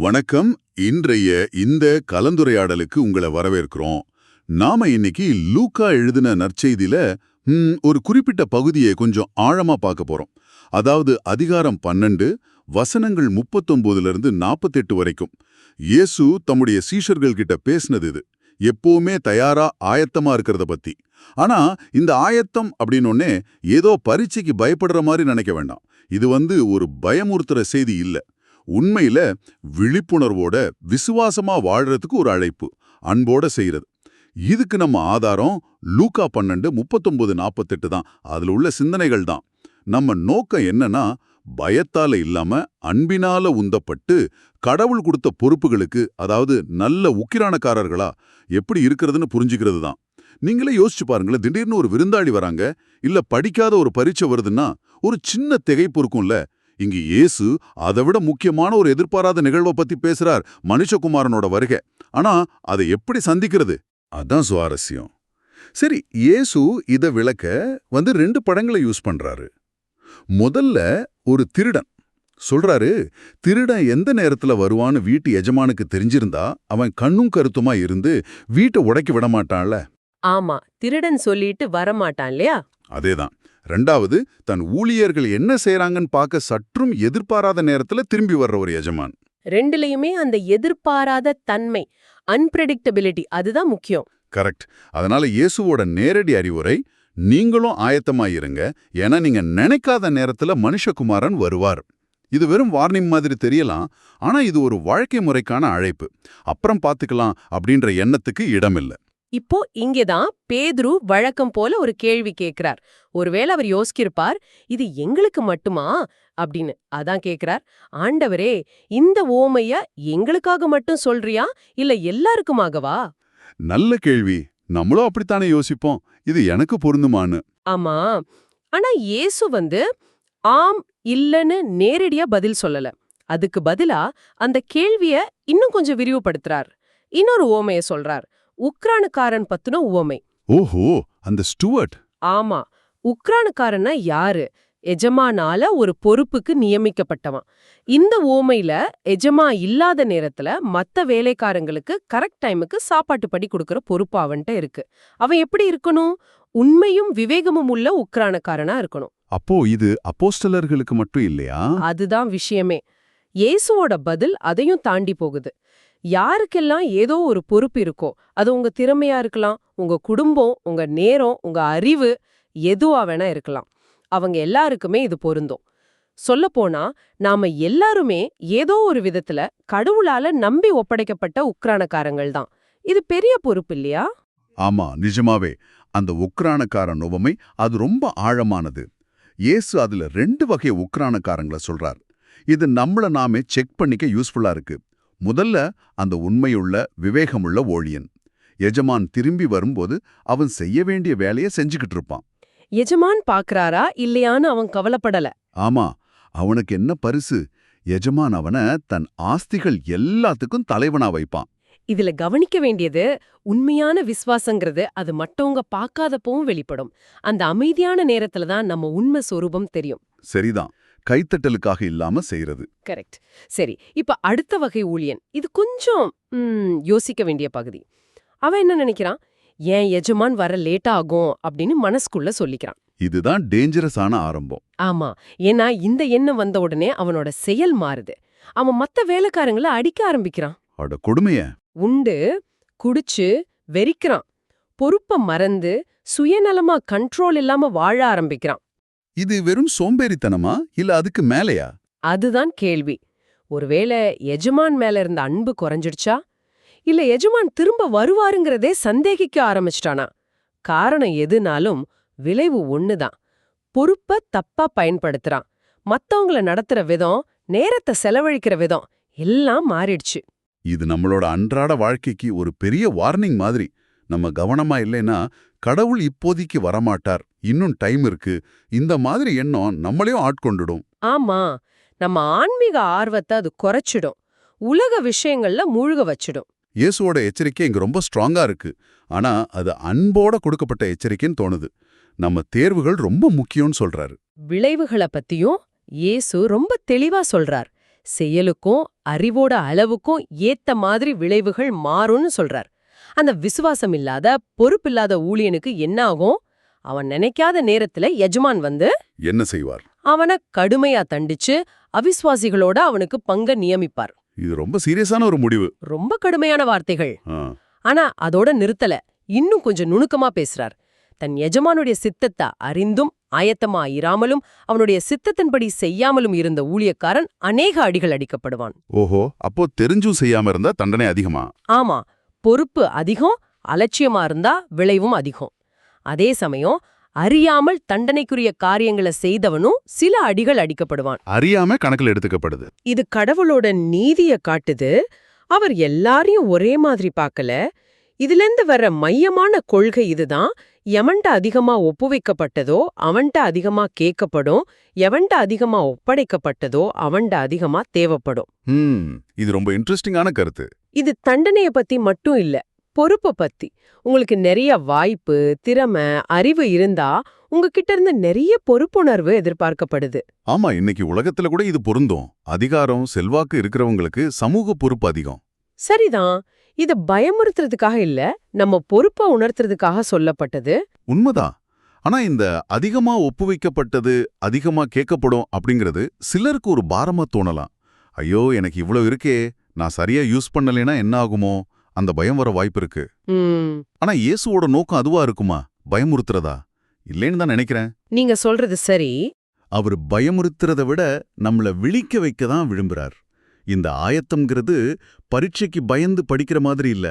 வணக்கம். இன்றைய இந்த கலந்துரையாடலுக்கு உங்களை வரவேற்கிறோம். நாம இன்னைக்கு லூக்கா எழுதின நற்செய்தியில ஒரு குறிப்பிட்ட பகுதியை கொஞ்சம் ஆழமா பார்க்க போறோம். அதாவது அதிகாரம் 12 வசனங்கள் 39லிருந்து 48 வரைக்கும். இயேசு தம்முடைய சீஷர்கள் கிட்ட பேசினது இது. எப்பவுமே தயாரா ஆயத்தமா இருக்கிறத பத்தி. ஆனா இந்த ஆயத்தம் அப்படின்னொன்னே ஏதோ பரீட்சைக்கு பயப்படுற மாதிரி நினைக்க வேண்டாம். இது ஒரு பயமுறுத்துற செய்தி இல்ல. உண்மையில விழிப்புணர்வோட விசுவாசமா வாழறதுக்கு ஒரு அழைப்பு, அன்போட செய்யறது. இதுக்கு நம்ம ஆதாரம் லூக்கா 12 39-48 தான். அதுல உள்ள சிந்தனைகள் தான். நம்ம நோக்கம் என்னன்னா, பயத்தால இல்லாம அன்பினால உந்தப்பட்டு கடவுள் கொடுத்த பொறுப்புகளுக்கு, அதாவது நல்ல உக்கிரானக்காரர்களா எப்படி இருக்கிறதுன்னு புரிஞ்சுக்கிறது தான். நீங்களே யோசிச்சு பாருங்களேன், திடீர்னு ஒரு விருந்தாளி வராங்க, இல்ல படிக்காத ஒரு பரீட்சை வருதுன்னா ஒரு சின்ன திகைப்பு இருக்கும்ல. இங்க இயேசு அதை விட முக்கியமான ஒரு எதிர்பாராத நிகழ்வை பத்தி பேசுறார், மனுஷகுமாரனோட வருகை. ஆனா அதை எப்படி சந்திக்கிறது? அதான் சுவாரஸ்யம். சரி, இயேசு இதை விளக்க 2 படங்களை யூஸ் பண்றாரு. முதல்ல ஒரு திருடன் சொல்றாரு. திருடன் எந்த நேரத்துல வருவான்னு வீட்டு எஜமானுக்கு தெரிஞ்சிருந்தா அவன் கண்ணும் கருத்துமா இருந்து வீட்டை உடைக்க விட மாட்டான்ல. ஆமா, திருடன் சொல்லிட்டு வரமாட்டான் இல்லையா? அதேதான். ரெண்டாவது, தன் ஊழியர்கள் என்ன செய்யறாங்கன்னு பார்க்க சற்றும் எதிர்பாராத நேரத்துல திரும்பி வர்ற ஒரு எஜமான். ரெண்டுலயுமே அந்த எதிர்பாராத தன்மை, அன்பிரடிக்டபிலிட்டி, அதுதான் முக்கியம். கரெக்ட். அதனால இயேசுவோட நேரடி அறிவுரை, நீங்களும் ஆயத்தமாயிருங்க, ஏன்னா நீங்க நினைக்காத நேரத்துல மனுஷகுமாரன் வருவார். இது வெறும் வார்னிங் மாதிரி தெரியலாம், ஆனா இது ஒரு வாழ்க்கை முறைக்கான அழைப்பு. அப்புறம் பார்த்துக்கலாம் அப்படின்ற எண்ணத்துக்கு இடமில்லை. இப்போ இங்கேதான் பேதுரு வழக்கம் போல ஒரு கேள்வி கேட்கிறார். ஒருவேளை அவர் யோசிக்கிருப்பார், இது எங்களுக்கு மட்டுமா அப்படின்னு. அதான் கேட்கிறார், ஆண்டவரே, இந்த ஓமைய எங்களுக்காக மட்டும் சொல்றியா இல்ல எல்லாருக்குமாகவா? நல்ல கேள்வி. நம்மளும் அப்படித்தானே யோசிப்போம், இது எனக்கு பொருந்துமான்னு. ஆமா, ஆனா இயேசு ஆம் இல்லன்னு நேரடியா பதில் சொல்லல. அதுக்கு பதிலா அந்த கேள்விய இன்னும் கொஞ்சம் விரிவுபடுத்துறார். இன்னொரு ஓமைய சொல்றார், உக்ரானுக்காரன் பத்தின உவமை. ஓஹோ, அந்த ஸ்டூவர்ட். ஆமா, உக்ரானுக்காரன்னா யாரு? எஜமானால ஒரு பொறுப்புக்கு நியமிக்கப்பட்டவன். இந்த ஓமையில எஜமா இல்லாத நேரத்துல மத்த வேலைக்காரங்களுக்கு கரெக்ட் டைமுக்கு சாப்பாட்டு படி கொடுக்கற பொறுப்பு அவன்கிட்ட இருக்கு. அவன் எப்படி இருக்கணும்? உண்மையும் விவேகமும் உள்ள உக்ரானுக்காரனா இருக்கணும். அப்போ இது அப்போஸ்தலர்களுக்கு மட்டும் இல்லையா? அதுதான் விஷயமே. இயேசுவோட பதில் அதையும் தாண்டி போகுது. யாருக்கெல்லாம் ஏதோ ஒரு பொறுப்பு இருக்கோ, அது உங்க திறமையா இருக்கலாம், உங்க குடும்பம், உங்க நேரம், உங்க அறிவு, எதுவா வேணா இருக்கலாம். அவங்க எல்லாருக்குமே இது பொருந்தும். சொல்லப்போனா நாம எல்லாருமே ஏதோ ஒரு விதத்துல கடவுளால நம்பி ஒப்படைக்கப்பட்ட உக்ரானக்காரங்கள் தான். இது பெரிய பொறுப்பு இல்லையா? ஆமா, நிஜமாவே. அந்த உக்ரானக்காரன் உவமை அது ரொம்ப ஆழமானது. இயேசு அதுல 2 வகை உக்ரானக்காரங்களை சொல்றார். இது நம்மள நாமே செக் பண்ணிக்க யூஸ்ஃபுல்லா இருக்கு. முதல்ல அந்த உண்மையுள்ள விவேகமுள்ள ஊழியன். எஜமான் திரும்பி வரும்போது அவன் செய்ய வேண்டிய வேலையை செஞ்சுக்கிட்டு இருப்பான். எஜமான் பாக்குறாரா இல்லையான்னு அவன் கவலைப்படல. ஆமா, அவனுக்கு என்ன பரிசு? எஜமான் அவனை தன் ஆஸ்திகள் எல்லாத்துக்கும் தலைவனா வைப்பான். இதுல கவனிக்க வேண்டியது, உண்மையான விசுவாசங்கிறது அது மற்றவங்க பார்க்காதப்பவும் வெளிப்படும். அந்த அமைதியான நேரத்துல தான் நம்ம உண்மை சொரூபம் தெரியும். சரிதான், கைத்தட்டலுக்காக இல்லாம செய்யறது. கரெக்ட். சரி, இப்ப அடுத்த வகை ஊழியன். இது கொஞ்சம் யோசிக்க வேண்டிய பகுதி. அவன் என்ன நினைக்கிறான்? ஏன் எஜமான் வர லேட்டா ஆகும் அப்படின்னு மனசுக்குள்ள சொல்லிக்கிறான். இதுதான் டேஞ்சரஸான ஆரம்பம். ஆமா, ஏன்னா இந்த எண்ணம் வந்த உடனே அவனோட செயல் மாறுது. அவன் மத்த வேலைக்காரங்களை அடிக்க ஆரம்பிக்கிறான். அட கொடுமைய. உண்டு குடிச்சு வெறிக்கிறான். பொறுப்ப மறந்து சுயநலமா கண்ட்ரோல் இல்லாம வாழ ஆரம்பிக்கிறான். இது வெறும் சோம்பேறித்தனமா இல்ல அதுக்கு மேலையா? அதுதான் கேள்வி. ஒருவேளை எஜமான் மேல இருந்த அன்பு குறைஞ்சிடுச்சா, இல்ல எஜமான் திரும்ப வருவாருங்கிறதே சந்தேகிக்க ஆரம்பிச்சிட்டானா? காரணம் எதுனாலும் விளைவு ஒண்ணுதான். பொறுப்ப தப்பா பயன்படுத்துறான். மத்தவங்கள நடத்துற விதம், நேரத்தை செலவழிக்கிற விதம் எல்லாம் மாறிடுச்சு. இது நம்மளோட அன்றாட வாழ்க்கைக்கு ஒரு பெரிய வார்னிங் மாதிரி. நம்ம கவனமா இல்லைன்னா கடவுள் இப்போதைக்கு வரமாட்டார், இன்னும் டைம் இருக்கு, இந்த மாதிரி எண்ணம் நம்மளையும் ஆட்கொண்டுடும். ஆமா, நம்ம ஆன்மீக ஆர்வத்தை அது குறைச்சிடும். உலக விஷயங்கள்ல மூழ்க வச்சிடும். இயேசுவோட எச்சரிக்கை இங்க ரொம்ப ஸ்ட்ராங்கா இருக்கு. ஆனா அது அன்போட கொடுக்கப்பட்ட எச்சரிக்கைன்னு தோணுது. நம்ம தேர்வுகள் ரொம்ப முக்கியம்னு சொல்றாரு. விளைவுகளை பத்தியும் இயேசு ரொம்ப தெளிவா சொல்றார். செயலுக்கும் அறிவோட அளவுக்கும் ஏத்த மாதிரி விளைவுகள் மாறும்னு சொல்றார். அந்த விசுவாசம் இல்லாத பொறுப்பில்லாத ஊழியனுக்கு என்ன ஆகும்? அவன் நினைக்காத நேரத்துல எஜமான் வந்து என்ன செய்வார்? அவனை கடுமையா தண்டிச்சு அவிசுவாசிகளோட அவனுக்கு பங்க நியமிப்பார். இது ரொம்ப சீரியஸான ஒரு முடிவு. ரொம்ப கடுமையான வார்த்தைகள். ஆ, ஆனா அதோட நிறுத்தல. இன்னும் கொஞ்சம் நுணுக்கமா பேசுறார். தன் எஜமானுடைய சித்தத்தை அறிந்தும் ஆயத்தமா இராமலும் அவனுடைய சித்தத்தின்படி செய்யாமலும் இருந்த ஊழியக்காரன் அநேக அடிகள் அடிக்கப்படுவான். ஓஹோ, அப்போ தெரிஞ்சும் செய்யாம இருந்தா தண்டனை அதிகமா? ஆமா, பொறுப்பு அதிகம், அலட்சியமா இருந்தா விளைவும் அதிகம். அதே சமயம் அறியாமல் தண்டனைக்குரிய காரியங்களை செய்தவனும் சில அடிகள் அடிக்கப்படுவான். அறியாம கணக்கில் எடுத்துக்கப்படுது. இது கடவுளோட நீதிய காட்டுது. அவர் எல்லாரையும் ஒரே மாதிரி பார்க்கல. இதிலிருந்து வர்ற மையமான கொள்கை இதுதான். எவன்ட்ட அதிகமா ஒப்புவிக்கப்பட்டதோ அவன்ட்ட அதிகமா கேட்கப்படும், எவன்ட்ட அதிகமா ஒப்படைக்கப்பட்டதோ அவன்ட்ட அதிகமா தேவைப்படும். இது ரொம்ப இன்ட்ரெஸ்டிங்கான கருத்து. இது தண்டனைய பத்தி மட்டும் இல்ல, பொறுப்பை பத்தி. உங்களுக்கு நிறைய வாய்ப்பு, திறமை, அறிவு இருந்தா உங்ககிட்ட இருந்து நிறைய பொறுப்புணர்வு எதிர்பார்க்கப்படுது. ஆமா, இன்னைக்கு உலகத்துல கூட இது பொருந்தும். அதிகாரம், செல்வாக்கு இருக்கிறவங்களுக்கு சமூக பொறுப்பு அதிகம். சரிதான். இது பயமுறுத்துறதுக்காக இல்ல, நம்ம பொறுப்பை உணர்த்துறதுக்காக சொல்லப்பட்டது. உண்மைதான். ஆனா இந்த அதிகமா ஒப்புவிக்கப்பட்டது அதிகமா கேட்கப்படும் அப்படிங்கிறது சிலருக்கு ஒரு பாரமா தோணலாம். ஐயோ, எனக்கு இவ்வளவு இருக்கே, நான் சரியா யூஸ் பண்ணலைன்னா என்ன ஆகுமோ, அந்த பயம் வர வாய்ப்பு இருக்கு. ஆனா இயேசுவோட நோக்கம் அதுவா இருக்குமா? பயமுறுத்துறதா? இல்லைன்னு தான் நினைக்கிறேன். நீங்க சொல்றது சரி. அவர் பயமுறுத்துறத விட நம்மள விழிக்க வைக்க தான் விரும்புறார். இந்த ஆயத்தம்ங்கிறது பரீட்சைக்கு பயந்து படிக்கிற மாதிரி இல்ல.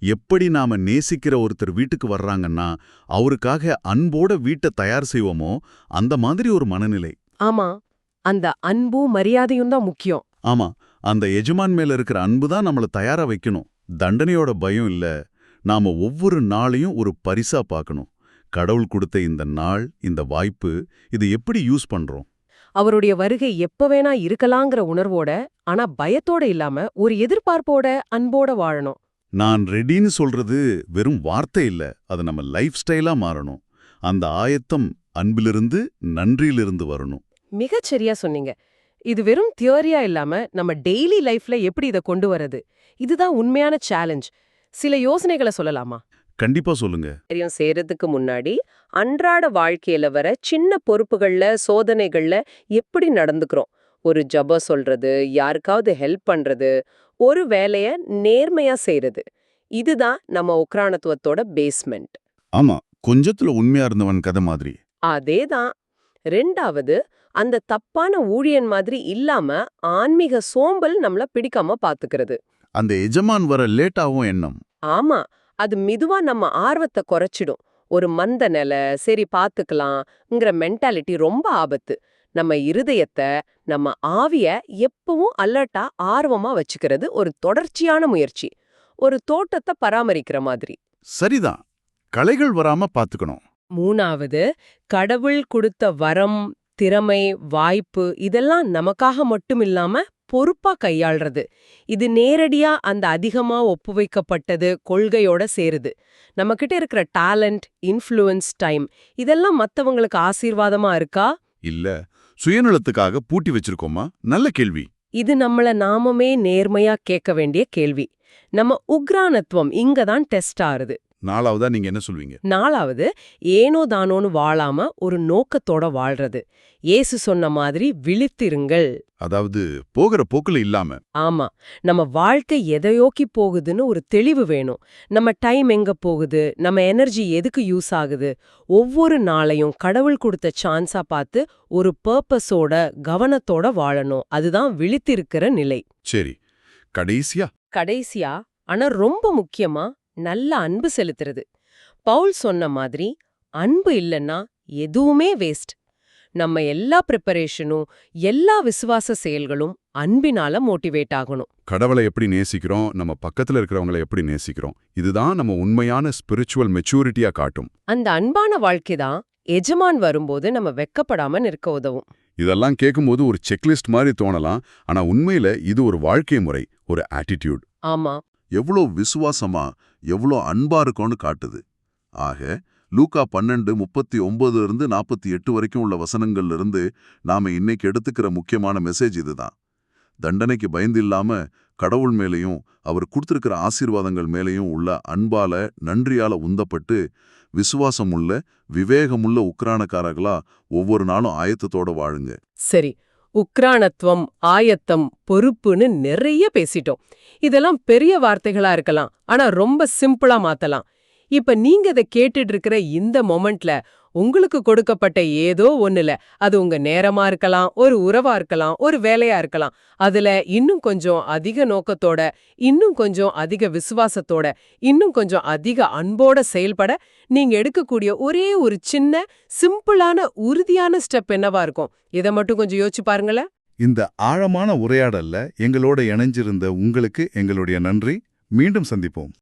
எப்படி நாம நேசிக்கிற ஒருத்தர் வீட்டுக்கு வர்றாங்கன்னா அவருக்காக அன்போட வீட்டை தயார் செய்வோமோ அந்த மாதிரி ஒரு மனநிலை. ஆமா, அந்த அன்பும் மரியாதையும் தான் முக்கியம். ஆமா, அந்த எஜமான் மேல இருக்கிற அன்பு தான் நம்மள தயாரா வைக்கணும். தண்டனையோட பயம் இல்ல. நாம ஒவ்வொரு நாளையும் ஒரு பரிசா பார்க்கணும். கடவுள் கொடுத்த இந்த நாள், இந்த வாய்ப்பு, இது எப்படி யூஸ் பண்றோம்? அவருடைய வருகை எப்ப வேணா இருக்கலாங்கிற உணர்வோட, ஆனா பயத்தோட இல்லாம ஒரு எதிர்பார்ப்போட, அன்போட வாழணும். நான் ரெடின்னு சொல்றது வெறும் வார்த்தை இல்ல, அது நம்ம லைஃப் ஸ்டைலா மாறணும். அந்த ஆயத்தம் அன்பிலிருந்து, நன்றியிலிருந்து வரணும். மிகச்சரியா சொன்னீங்க. இது வெறும் தியோரியா இல்லாம நம்ம டெய்லி லைஃப்ல எப்படி இதை கொண்டு வரது, இதுதான் உண்மையான சேலஞ்ச். சில யோசனைகளை சொல்லலாமா? கண்டிப்பா சொல்லுங்க. காரியம் செய்யறதுக்கு முன்னாடி அன்றாட வாழ்க்கையில வர சின்ன பொறுப்புகள்ல, சோதனைகள்ல எப்படி நடந்துக்கிறோம்? ஒரு ஜபம் சொல்றது, யாருக்காவது ஹெல்ப் பண்றது, ஒரு வேலைய நேர்மையா செய்யறது, இதுதான் நம்ம உக்ரானத்துவத்தோட பேஸ்மெண்ட். ஆமா, கொஞ்சத்துல உண்மையா இருந்தவன் கதை மாதிரி. அதேதான். ரெண்டாவது, அந்த தப்பான ஊழியன் மாதிரி இல்லாம ஆன்மீக சோம்பல் நம்மள பிடிக்காம பாத்துக்கிறது. அந்த எஜமான் வர லேட்டாவும் எண்ணம். ஆமா, அது மெதுவா நம்ம ஆர்வத்தை குறைச்சிடும். ஒரு மந்த நிலை, சரி பாத்துக்கலாம்ங்கிற மென்டாலிட்டி ரொம்ப ஆபத்து. நம்ம இருதயத்தை, நம்ம ஆவிய எப்பவும் அலர்ட்டா ஆர்வமா வச்சுக்கிறது ஒரு தொடர்ச்சியான முயற்சி. ஒரு தோட்டத்தை பராமரிக்கிற மாதிரி. சரிதான், களைகள் வராம பாத்துக்கணும். மூணாவது, கடவுள் கொடுத்த வரம், திறமை, வாய்ப்பு இதெல்லாம் நமக்காக மட்டும் இல்லாம பொறுப்பா கையாள்றது. இது நேரடியா அந்த அதிகமா ஒப்புவைக்கப்பட்டது கொள்கையோட சேருது. நம்மகிட்ட இருக்கிற டேலண்ட், இன்ஃப்ளூயன்ஸ், டைம் இதெல்லாம் மத்தவங்களுக்கு ஆசீர்வாதமா இருக்கா? இல்ல சுயநலத்துக்காக பூட்டி வச்சிருக்கோமா? நல்ல கேள்வி. இது நம்மள நாமமே நேர்மையா கேட்க வேண்டிய கேள்வி. நம்ம உக்ரானத்துவம் இங்கதான் டெஸ்ட் ஆறுது. நாலாவதா நீங்க என்ன சொல்வீங்க? நாலாவது, ஏனோ தானோன்னு வாழாம ஒரு நோக்கத்தோட வாழ்றது. இயேசு சொன்ன மாதிரி விழித்திருங்கள். அதாவது போகிற போக்குல இல்லாம. ஆமா, நம்ம வாழ்க்கை எதையோக்கி போகுதுன்னு ஒரு தெளிவு வேணும். நம்ம டைம் எங்க போகுது, நம்ம எனர்ஜி எதுக்கு யூஸ் ஆகுது, ஒவ்வொரு நாளையும் கடவுள் கொடுத்த சான்ஸா பார்த்து ஒரு பர்பஸோட, கவனத்தோட வாழணும். அதுதான் விழித்திருக்கிற நிலை. சரி, கடைசியா, ஆனா ரொம்ப முக்கியமா, நல்ல அன்பு செலுத்துறது. பவுல் சொன்ன மாதிரி அன்பு இல்லைன்னா எதுவுமே வேஸ்ட். நம்ம எல்லா ப்ரிப்பரேஷனும், எல்லா விசுவாச செயல்களும் அன்பினால மோட்டிவேட் ஆகணும். கடவுளை எப்படி நேசிக்கிறோம், நம்ம பக்கத்துல இருக்கிறவங்களை எப்படி நேசிக்கிறோம், இதுதான் நம்ம உண்மையான ஸ்பிரிச்சுவல் மெச்சூரிட்டியா காட்டும். அந்த அன்பான வாழ்க்கை தான் எஜமான் வரும்போது நம்ம வெக்கப்படாம நிற்க உதவும். இதெல்லாம் கேட்கும்போது ஒரு செக்லிஸ்ட் மாதிரி தோணலாம். ஆனா உண்மையில இது ஒரு வாழ்க்கை முறை, ஒரு ஆட்டிடியூட். ஆமா, எவ்வளோ விசுவாசமா, எவ்வளோ அன்பா இருக்கும்னு காட்டுது. ஆக லூக்கா 12:39-48 வரைக்கும் உள்ள வசனங்கள்ல இருந்து நாம இன்னைக்கு எடுத்துக்கிற முக்கியமான மெசேஜ் இதுதான். தண்டனைக்கு பயந்து இல்லாம கடவுள் மேலேயும் அவர் கொடுத்திருக்கிற ஆசீர்வாதங்கள் மேலேயும் உள்ள அன்பால நன்றியால உந்தப்பட்டு விசுவாசம் உள்ள விவேகமுள்ள உக்ரானக்காரர்களா ஒவ்வொரு நாளும் ஆயத்தத்தோட வாழுங்க. சரி, உக்ரானத்துவம், ஆயத்தம், பொறுப்புன்னு நிறைய பேசிட்டோம். இதெல்லாம் பெரிய வார்த்தைகளா இருக்கலாம், ஆனா ரொம்ப சிம்பிளா மாத்தலாம். இப்ப நீங்க இதை கேட்டுட்டு இருக்கிற இந்த மொமெண்ட்ல உங்களுக்கு கொடுக்கப்பட்ட ஏதோ ஒண்ணுல, அது உங்க நேரமா இருக்கலாம், ஒரு உறவா இருக்கலாம், ஒரு வேலையா இருக்கலாம், அதுல இன்னும் கொஞ்சம் அதிக நோக்கத்தோட, இன்னும் கொஞ்சம் அதிக விசுவாசத்தோட, இன்னும் கொஞ்சம் அதிக அன்போட செயல்பட நீங்க எடுக்கக்கூடிய ஒரே ஒரு சின்ன சிம்பிளான உறுதியான ஸ்டெப் என்னவா இருக்கும்? இதை மட்டும் கொஞ்சம் யோசிச்சு பாருங்களேன். இந்த ஆழமான உரையாடல்ல எங்களோட இணைஞ்சிருந்த உங்களுக்கு எங்களுடைய நன்றி. மீண்டும் சந்திப்போம்.